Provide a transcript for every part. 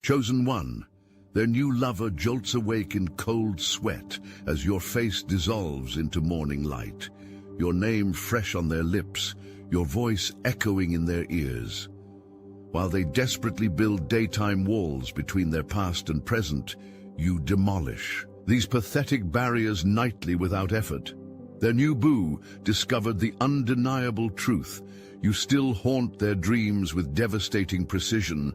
Chosen One, their new lover jolts awake in cold sweat as your face dissolves into morning light, your name fresh on their lips, your voice echoing in their ears. While they desperately build daytime walls between their past and present, you demolish these pathetic barriers nightly without effort. Their new boo discovered the undeniable truth. You still haunt their dreams with devastating precision,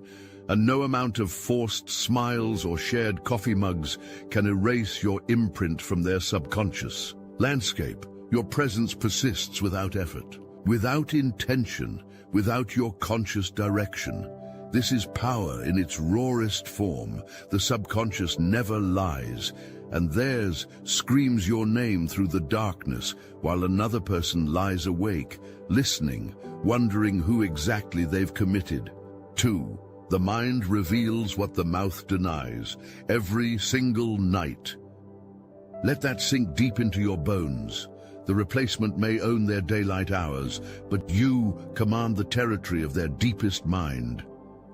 and no amount of forced smiles or shared coffee mugs can erase your imprint from their subconscious landscape. Your presence persists without effort, without intention, without your conscious direction. This is power in its rawest form. The subconscious never lies, and theirs screams your name through the darkness while another person lies awake, listening, wondering who exactly they've committed. 2. The mind reveals what the mouth denies, every single night. Let that sink deep into your bones. The replacement may own their daylight hours, but you command the territory of their deepest mind.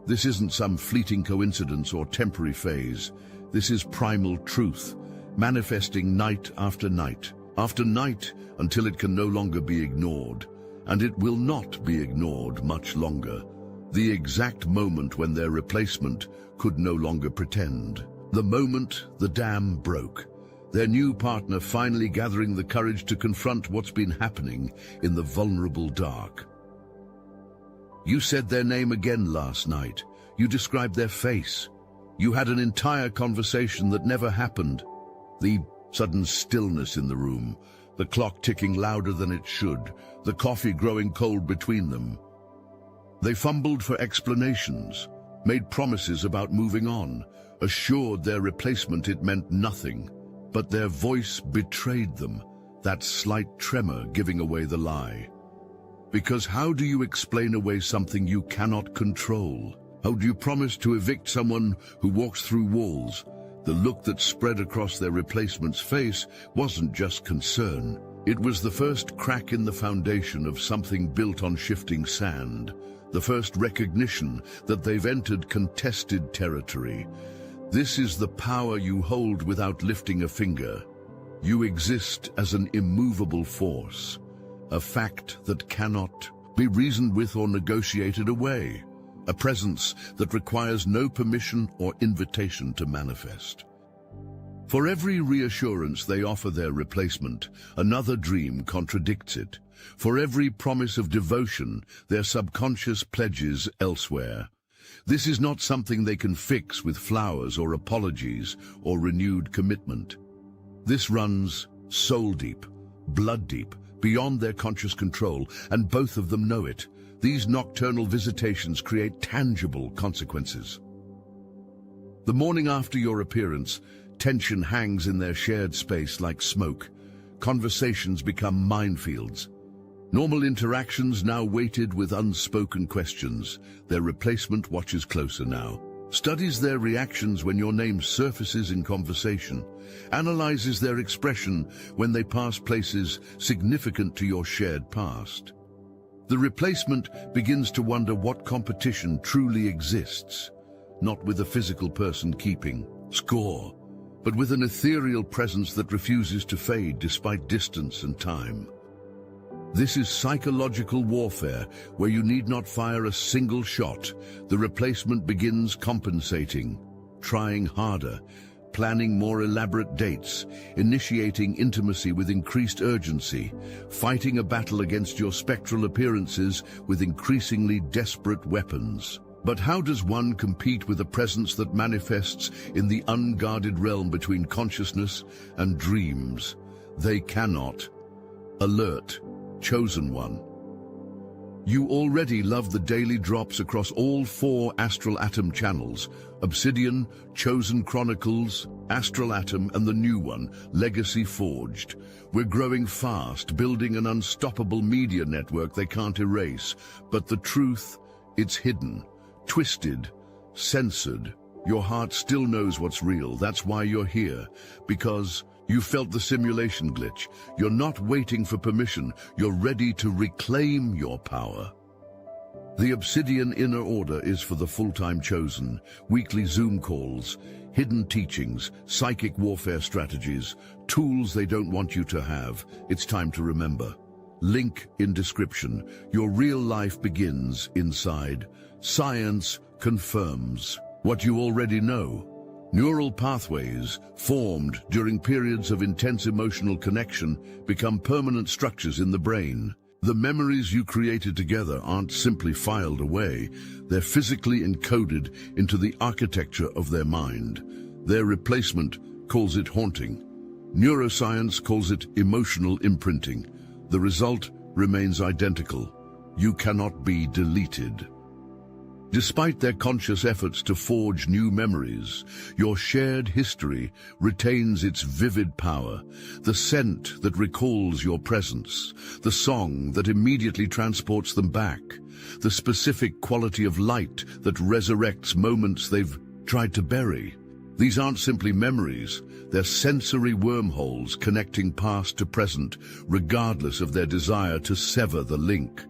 This isn't some fleeting coincidence or temporary phase. This is primal truth, manifesting night after night, until it can no longer be ignored. And it will not be ignored much longer. The exact moment when their replacement could no longer pretend. The moment the dam broke. Their new partner finally gathering the courage to confront what's been happening in the vulnerable dark. You said their name again last night. You described their face. You had an entire conversation that never happened. The sudden stillness in the room, the clock ticking louder than it should, the coffee growing cold between them. They fumbled for explanations, made promises about moving on, assured their replacement it meant nothing. But their voice betrayed them, that slight tremor giving away the lie. Because how do you explain away something you cannot control? How do you promise to evict someone who walks through walls? The look that spread across their replacement's face wasn't just concern. It was the first crack in the foundation of something built on shifting sand, the first recognition that they've entered contested territory. This is the power you hold without lifting a finger. You exist as an immovable force, a fact that cannot be reasoned with or negotiated away, a presence that requires no permission or invitation to manifest. For every reassurance they offer their replacement, another dream contradicts it. For every promise of devotion, their subconscious pledges elsewhere. This is not something they can fix with flowers or apologies or renewed commitment. This runs soul deep, blood deep, beyond their conscious control, and both of them know it. These nocturnal visitations create tangible consequences. The morning after your appearance, tension hangs in their shared space like smoke. Conversations become minefields. Normal interactions now weighted with unspoken questions. Their replacement watches closer now, studies their reactions when your name surfaces in conversation, analyzes their expression when they pass places significant to your shared past. The replacement begins to wonder what competition truly exists, not with a physical person keeping score, but with an ethereal presence that refuses to fade despite distance and time. This is psychological warfare, where you need not fire a single shot. The replacement begins compensating, trying harder, planning more elaborate dates, initiating intimacy with increased urgency, fighting a battle against your spectral appearances with increasingly desperate weapons. But how does one compete with a presence that manifests in the unguarded realm between consciousness and dreams? They cannot. Alert. Chosen One. You already love the daily drops across all 4 Astral Atom channels: Obsidian, Chosen Chronicles, Astral Atom, and the new one, Legacy Forged. We're growing fast, building an unstoppable media network they can't erase. But the truth, it's hidden, twisted, censored. Your heart still knows what's real. That's why you're here. Because you felt the simulation glitch. You're not waiting for permission. You're ready to reclaim your power. The Obsidian Inner Order is for the full-time chosen, weekly Zoom calls, hidden teachings, psychic warfare strategies, tools they don't want you to have. It's time to remember. Link in description. Your real life begins inside. Science confirms what you already know. Neural pathways formed during periods of intense emotional connection become permanent structures in the brain. The memories you created together aren't simply filed away, they're physically encoded into the architecture of their mind. Their replacement calls it haunting. Neuroscience calls it emotional imprinting. The result remains identical. You cannot be deleted. Despite their conscious efforts to forge new memories, your shared history retains its vivid power. The scent that recalls your presence, the song that immediately transports them back, the specific quality of light that resurrects moments they've tried to bury. These aren't simply memories, they're sensory wormholes connecting past to present, regardless of their desire to sever the link.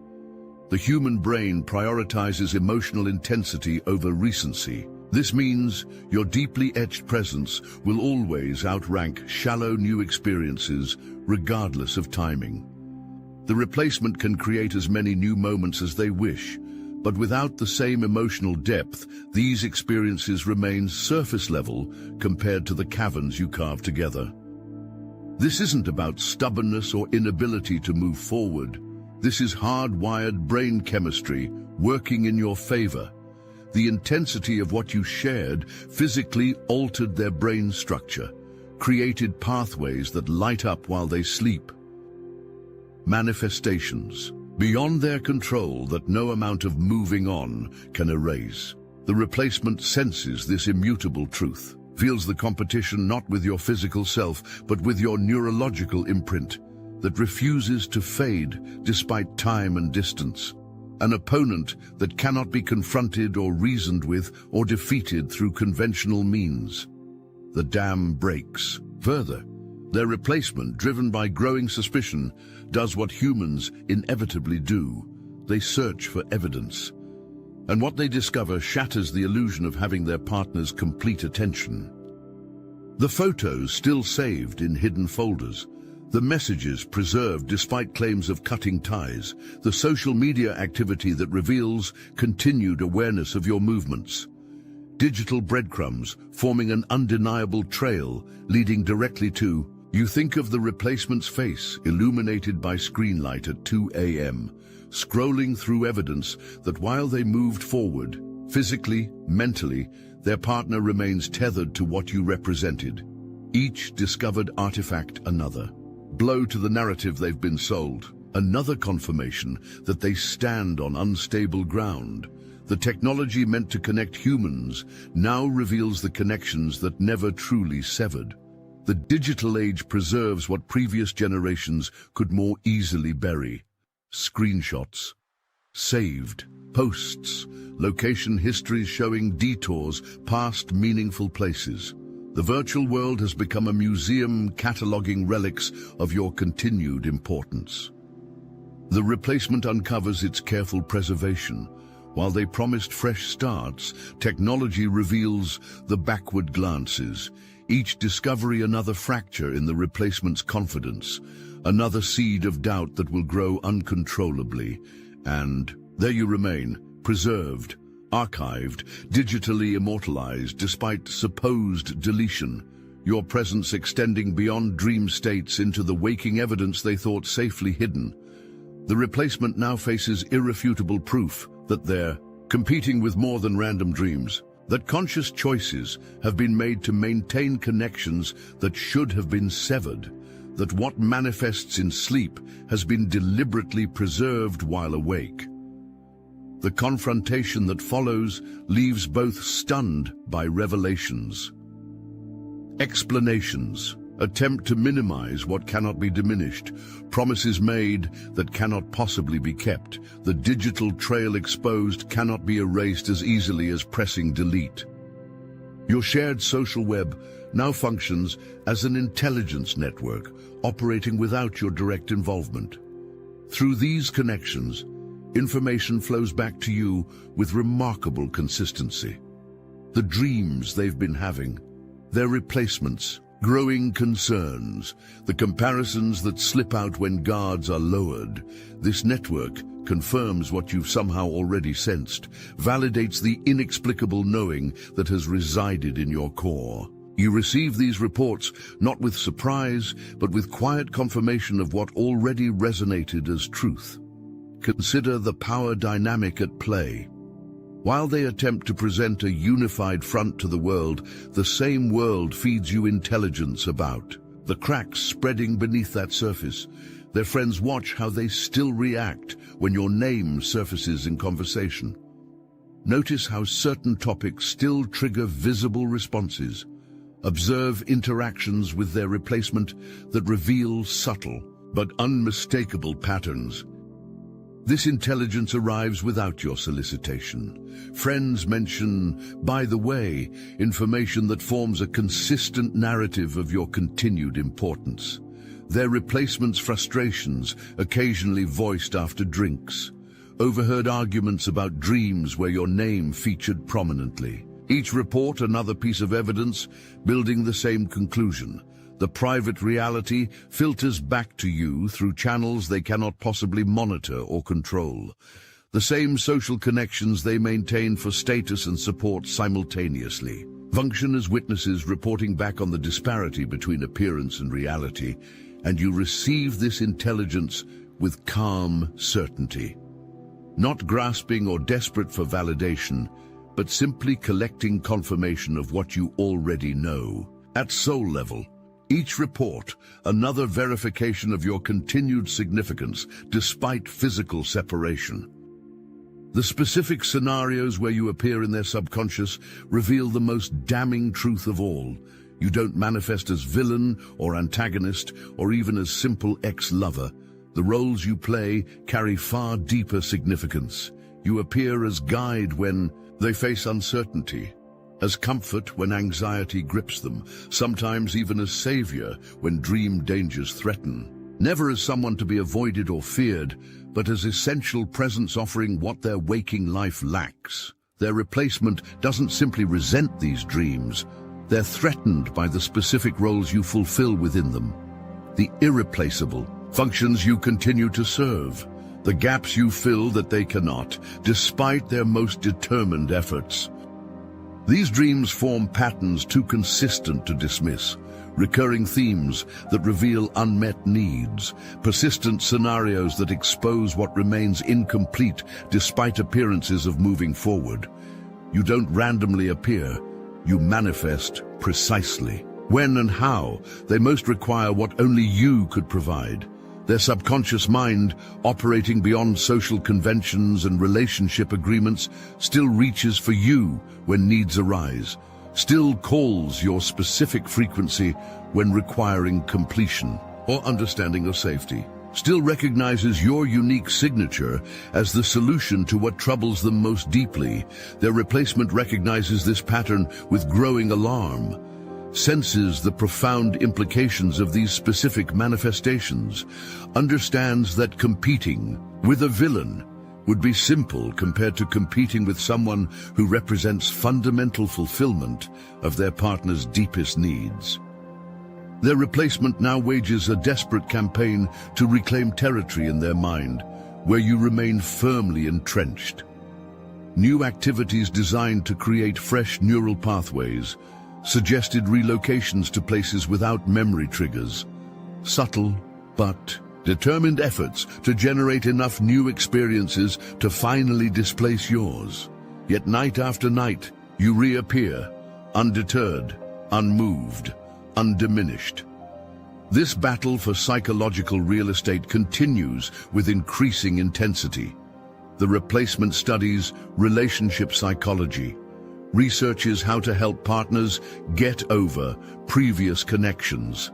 The human brain prioritizes emotional intensity over recency. This means your deeply etched presence will always outrank shallow new experiences, regardless of timing. The replacement can create as many new moments as they wish, but without the same emotional depth, these experiences remain surface level compared to the caverns you carved together. This isn't about stubbornness or inability to move forward. This is hardwired brain chemistry working in your favor. The intensity of what you shared physically altered their brain structure, created pathways that light up while they sleep. Manifestations, beyond their control that no amount of moving on can erase. The replacement senses this immutable truth, feels the competition not with your physical self, but with your neurological imprint that refuses to fade despite time and distance. An opponent that cannot be confronted or reasoned with or defeated through conventional means. The dam breaks. Further, their replacement, driven by growing suspicion, does what humans inevitably do. They search for evidence. And what they discover shatters the illusion of having their partner's complete attention. The photos still saved in hidden folders, the messages preserved despite claims of cutting ties, the social media activity that reveals continued awareness of your movements. Digital breadcrumbs forming an undeniable trail leading directly to, you think of the replacement's face illuminated by screen light at 2 a.m., scrolling through evidence that while they moved forward, physically, mentally, their partner remains tethered to what you represented. Each discovered artifact another. Blow to the narrative they've been sold. Another confirmation that they stand on unstable ground. The technology meant to connect humans now reveals the connections that never truly severed. The digital age preserves what previous generations could more easily bury. Screenshots, saved, posts, location histories showing detours past meaningful places. The virtual world has become a museum cataloging relics of your continued importance. The replacement uncovers its careful preservation. While they promised fresh starts, technology reveals the backward glances. Each discovery another fracture in the replacement's confidence, another seed of doubt that will grow uncontrollably. And there you remain, preserved, archived, digitally immortalized despite supposed deletion, your presence extending beyond dream states into the waking evidence they thought safely hidden. The replacement now faces irrefutable proof that they're competing with more than random dreams, that conscious choices have been made to maintain connections that should have been severed, that what manifests in sleep has been deliberately preserved while awake. The confrontation that follows leaves both stunned by revelations. Explanations attempt to minimize what cannot be diminished, promises made that cannot possibly be kept. The digital trail exposed cannot be erased as easily as pressing delete. Your shared social web now functions as an intelligence network operating without your direct involvement. Through these connections, Information flows back to you with remarkable consistency. The dreams they've been having, their replacements, growing concerns, the comparisons that slip out when guards are lowered. This network confirms what you've somehow already sensed, validates the inexplicable knowing that has resided in your core. You receive these reports not with surprise, but with quiet confirmation of what already resonated as truth. Consider the power dynamic at play. While they attempt to present a unified front to the world, the same world feeds you intelligence about the cracks spreading beneath that surface. Their friends watch how they still react when your name surfaces in conversation. Notice how certain topics still trigger visible responses. Observe interactions with their replacement that reveal subtle but unmistakable patterns. This intelligence arrives without your solicitation. Friends mention, by the way, information that forms a consistent narrative of your continued importance. Their replacement's frustrations, occasionally voiced after drinks. Overheard arguments about dreams where your name featured prominently. Each report another piece of evidence, building the same conclusion. The private reality filters back to you through channels they cannot possibly monitor or control. The same social connections they maintain for status and support simultaneously function as witnesses, reporting back on the disparity between appearance and reality, and you receive this intelligence with calm certainty. Not grasping or desperate for validation, but simply collecting confirmation of what you already know. At soul level, each report, another verification of your continued significance despite physical separation. The specific scenarios where you appear in their subconscious reveal the most damning truth of all. You don't manifest as villain or antagonist or even as simple ex-lover. The roles you play carry far deeper significance. You appear as guide when they face uncertainty, as comfort when anxiety grips them, sometimes even as savior when dream dangers threaten. Never as someone to be avoided or feared, but as essential presence offering what their waking life lacks. Their replacement doesn't simply resent these dreams. They're threatened by the specific roles you fulfill within them. The irreplaceable functions you continue to serve. The gaps you fill that they cannot, despite their most determined efforts. These dreams form patterns too consistent to dismiss, recurring themes that reveal unmet needs, persistent scenarios that expose what remains incomplete despite appearances of moving forward. You don't randomly appear, you manifest precisely. When and how, they most require what only you could provide. Their subconscious mind, operating beyond social conventions and relationship agreements, still reaches for you when needs arise, still calls your specific frequency when requiring completion or understanding of safety, still recognizes your unique signature as the solution to what troubles them most deeply. Their replacement recognizes this pattern with growing alarm, senses the profound implications of these specific manifestations, understands that competing with a villain would be simple compared to competing with someone who represents fundamental fulfillment of their partner's deepest needs. Their replacement now wages a desperate campaign to reclaim territory in their mind, where you remain firmly entrenched. New activities designed to create fresh neural pathways, suggested relocations to places without memory triggers, subtle but determined efforts to generate enough new experiences to finally displace yours. Yet night after night, you reappear, undeterred, unmoved, undiminished. This battle for psychological real estate continues with increasing intensity. The replacement studies relationship psychology, researches how to help partners get over previous connections,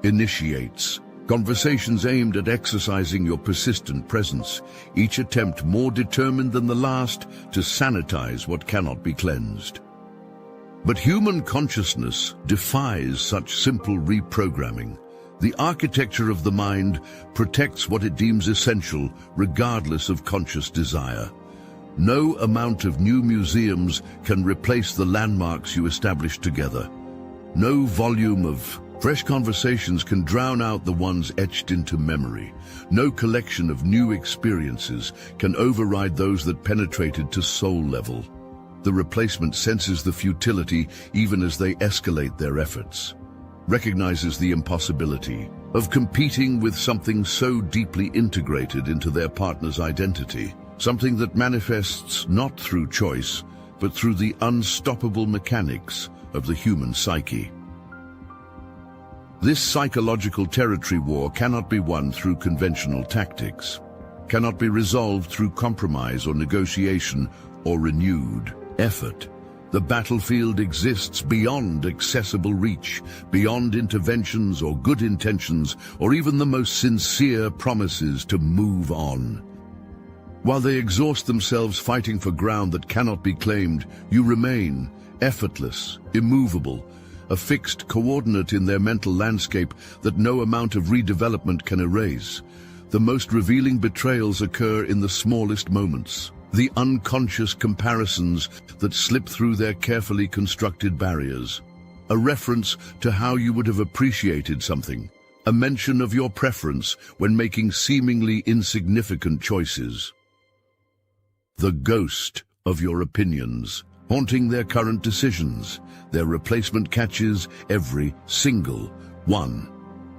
initiates conversations aimed at exercising your persistent presence, each attempt more determined than the last to sanitize what cannot be cleansed. But human consciousness defies such simple reprogramming. The architecture of the mind protects what it deems essential, regardless of conscious desire. No amount of new museums can replace the landmarks you established together. No volume of fresh conversations can drown out the ones etched into memory. No collection of new experiences can override those that penetrated to soul level. The replacement senses the futility even as they escalate their efforts, recognizes the impossibility of competing with something so deeply integrated into their partner's identity, something that manifests not through choice, but through the unstoppable mechanics of the human psyche. This psychological territory war cannot be won through conventional tactics, cannot be resolved through compromise or negotiation or renewed effort. The battlefield exists beyond accessible reach, beyond interventions or good intentions, or even the most sincere promises to move on. While they exhaust themselves fighting for ground that cannot be claimed, you remain effortless, immovable, a fixed coordinate in their mental landscape that no amount of redevelopment can erase. The most revealing betrayals occur in the smallest moments, the unconscious comparisons that slip through their carefully constructed barriers. A reference to how you would have appreciated something, a mention of your preference when making seemingly insignificant choices. The ghost of your opinions, haunting their current decisions. Their replacement catches every single one.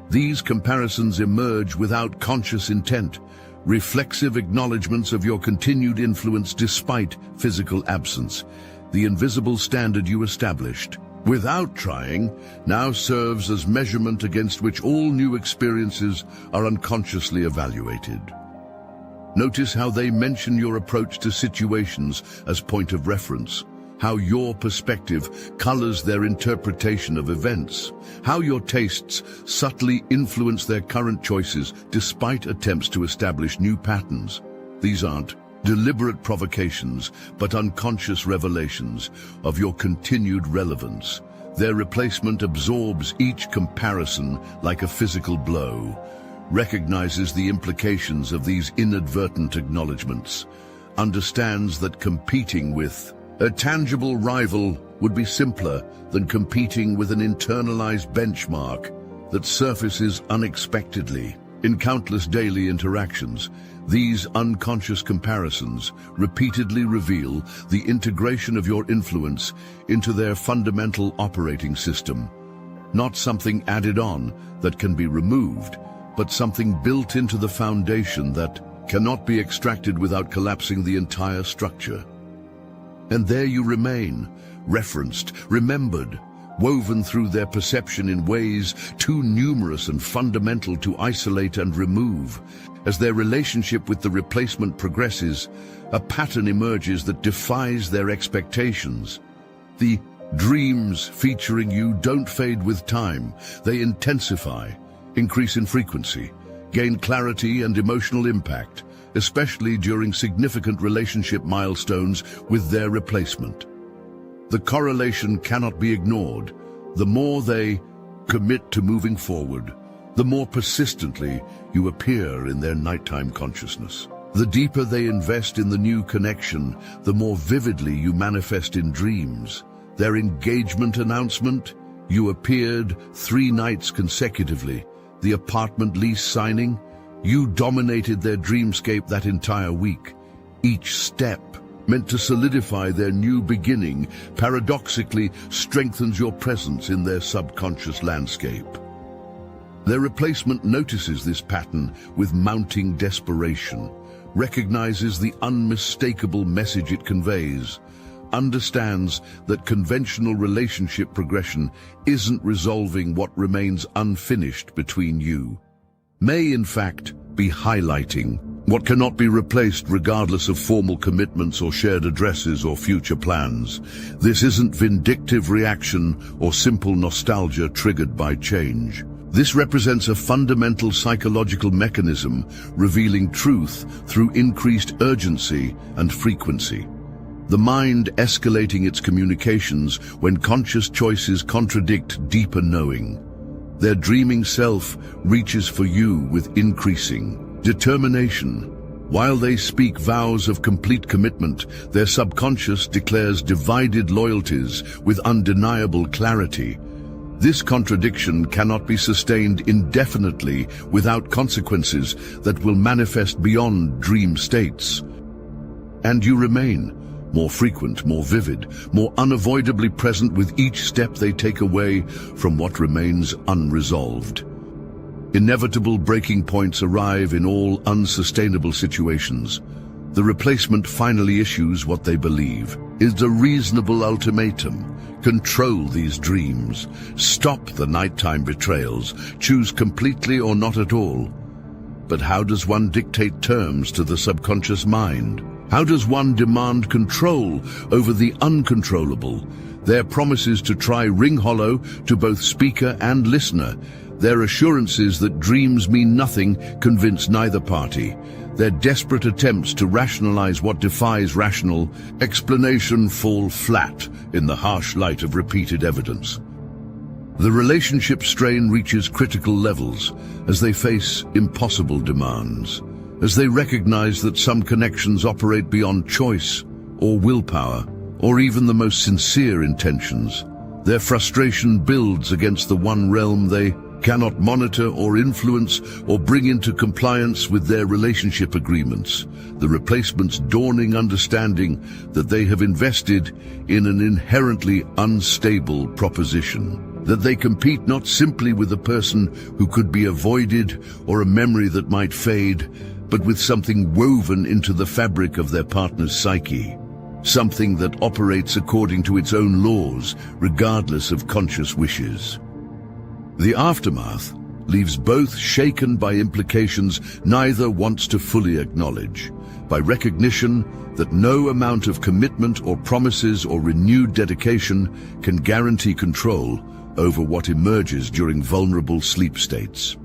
These comparisons emerge without conscious intent, reflexive acknowledgements of your continued influence despite physical absence. The invisible standard you established, without trying, now serves as measurement against which all new experiences are unconsciously evaluated. Notice how they mention your approach to situations as point of reference, how your perspective colors their interpretation of events, how your tastes subtly influence their current choices despite attempts to establish new patterns. These aren't deliberate provocations, but unconscious revelations of your continued relevance. Their replacement absorbs each comparison like a physical blow, recognizes the implications of these inadvertent acknowledgments, understands that competing with a tangible rival would be simpler than competing with an internalized benchmark that surfaces unexpectedly. In countless daily interactions, these unconscious comparisons repeatedly reveal the integration of your influence into their fundamental operating system. Not something added on that can be removed, but something built into the foundation that cannot be extracted without collapsing the entire structure. And there you remain, referenced, remembered, woven through their perception in ways too numerous and fundamental to isolate and remove. As their relationship with the replacement progresses, a pattern emerges that defies their expectations. The dreams featuring you don't fade with time. They intensify, increase in frequency, gain clarity and emotional impact, especially during significant relationship milestones with their replacement. The correlation cannot be ignored. The more they commit to moving forward, the more persistently you appear in their nighttime consciousness. The deeper they invest in the new connection, the more vividly you manifest in dreams. Their engagement announcement, you appeared 3 nights consecutively. The apartment lease signing, you dominated their dreamscape that entire week. Each step, meant to solidify their new beginning, paradoxically strengthens your presence in their subconscious landscape. Their replacement notices this pattern with mounting desperation, recognizes the unmistakable message it conveys, understands that conventional relationship progression isn't resolving what remains unfinished between you, may in fact be highlighting what cannot be replaced regardless of formal commitments or shared addresses or future plans. This isn't vindictive reaction or simple nostalgia triggered by change. This represents a fundamental psychological mechanism revealing truth through increased urgency and frequency. The mind escalating its communications when conscious choices contradict deeper knowing. Their dreaming self reaches for you with increasing determination. While they speak vows of complete commitment, their subconscious declares divided loyalties with undeniable clarity. This contradiction cannot be sustained indefinitely without consequences that will manifest beyond dream states. And you remain more frequent, more vivid, more unavoidably present with each step they take away from what remains unresolved. Inevitable breaking points arrive in all unsustainable situations. The replacement finally issues what they believe is a reasonable ultimatum. Control these dreams. Stop the nighttime betrayals. Choose completely or not at all. But how does one dictate terms to the subconscious mind? How does one demand control over the uncontrollable? Their promises to try ring hollow to both speaker and listener. Their assurances that dreams mean nothing convince neither party. Their desperate attempts to rationalize what defies rational explanation fall flat in the harsh light of repeated evidence. The relationship strain reaches critical levels as they face impossible demands, as they recognize that some connections operate beyond choice or willpower, or even the most sincere intentions. Their frustration builds against the one realm they cannot monitor or influence or bring into compliance with their relationship agreements, the replacement's dawning understanding that they have invested in an inherently unstable proposition, that they compete not simply with a person who could be avoided or a memory that might fade, but with something woven into the fabric of their partner's psyche, something that operates according to its own laws, regardless of conscious wishes. The aftermath leaves both shaken by implications neither wants to fully acknowledge, by recognition that no amount of commitment or promises or renewed dedication can guarantee control over what emerges during vulnerable sleep states.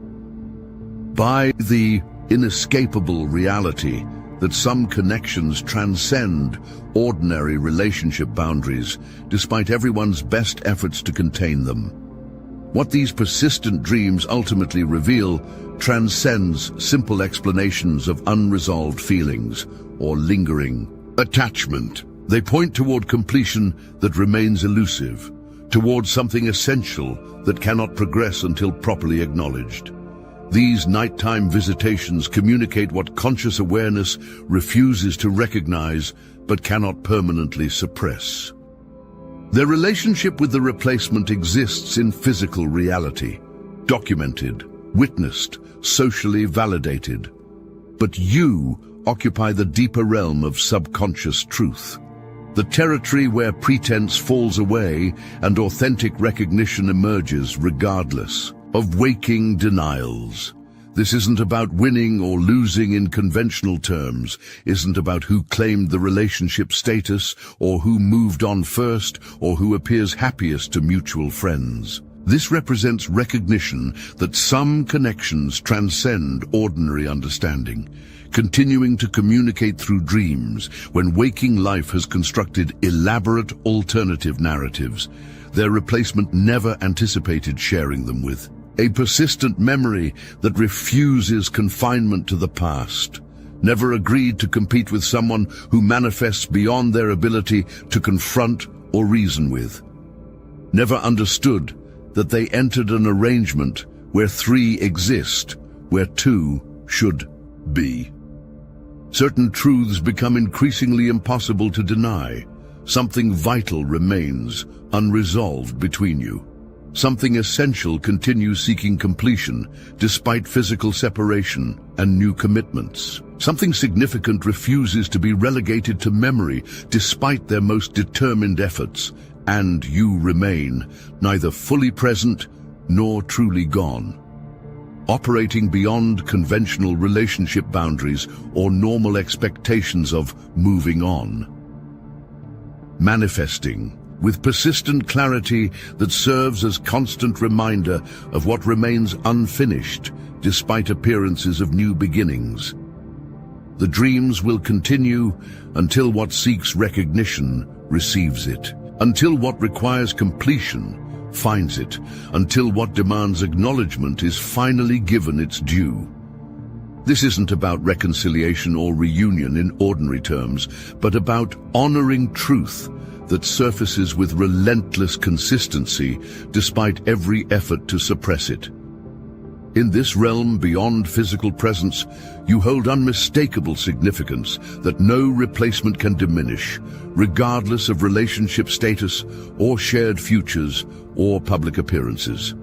By the inescapable reality that some connections transcend ordinary relationship boundaries despite everyone's best efforts to contain them. What these persistent dreams ultimately reveal transcends simple explanations of unresolved feelings or lingering attachment. They point toward completion that remains elusive, toward something essential that cannot progress until properly acknowledged. These nighttime visitations communicate what conscious awareness refuses to recognize but cannot permanently suppress. Their relationship with the replacement exists in physical reality, documented, witnessed, socially validated. But you occupy the deeper realm of subconscious truth, the territory where pretense falls away and authentic recognition emerges regardless of waking denials. This isn't about winning or losing in conventional terms, isn't about who claimed the relationship status or who moved on first or who appears happiest to mutual friends. This represents recognition that some connections transcend ordinary understanding, continuing to communicate through dreams when waking life has constructed elaborate alternative narratives their replacement never anticipated sharing them with. A persistent memory that refuses confinement to the past, never agreed to compete with someone who manifests beyond their ability to confront or reason with, never understood that they entered an arrangement where three exist, where two should be. Certain truths become increasingly impossible to deny. Something vital remains unresolved between you. Something essential continues seeking completion despite physical separation and new commitments. Something significant refuses to be relegated to memory despite their most determined efforts, and you remain neither fully present nor truly gone. Operating beyond conventional relationship boundaries or normal expectations of moving on. Manifesting with persistent clarity that serves as constant reminder of what remains unfinished despite appearances of new beginnings. The dreams will continue until what seeks recognition receives it, until what requires completion finds it, until what demands acknowledgement is finally given its due. This isn't about reconciliation or reunion in ordinary terms, but about honoring truth that surfaces with relentless consistency despite every effort to suppress it. In this realm beyond physical presence, you hold unmistakable significance that no replacement can diminish, regardless of relationship status or shared futures or public appearances.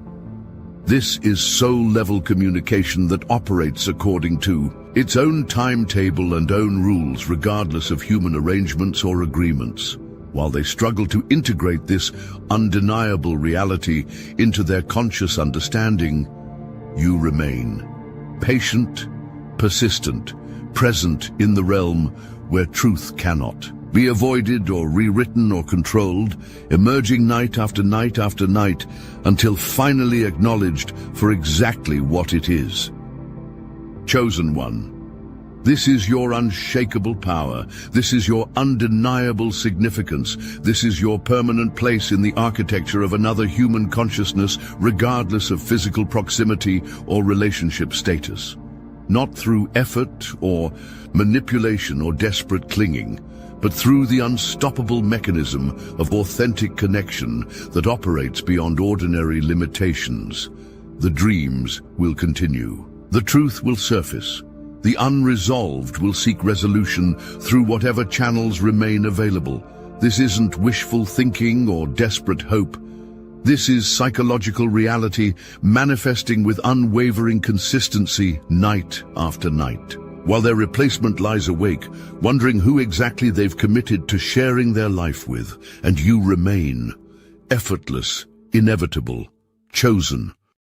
This is soul-level communication that operates according to its own timetable and own rules, regardless of human arrangements or agreements. While they struggle to integrate this undeniable reality into their conscious understanding, you remain patient, persistent, present in the realm where truth cannot be avoided or rewritten or controlled, emerging night after night after night until finally acknowledged for exactly what it is. Chosen One, this is your unshakable power. This is your undeniable significance. This is your permanent place in the architecture of another human consciousness, regardless of physical proximity or relationship status. Not through effort or manipulation or desperate clinging, but through the unstoppable mechanism of authentic connection that operates beyond ordinary limitations. The dreams will continue. The truth will surface. The unresolved will seek resolution through whatever channels remain available. This isn't wishful thinking or desperate hope. This is psychological reality manifesting with unwavering consistency night after night. While their replacement lies awake, wondering who exactly they've committed to sharing their life with, and you remain effortless, inevitable, chosen.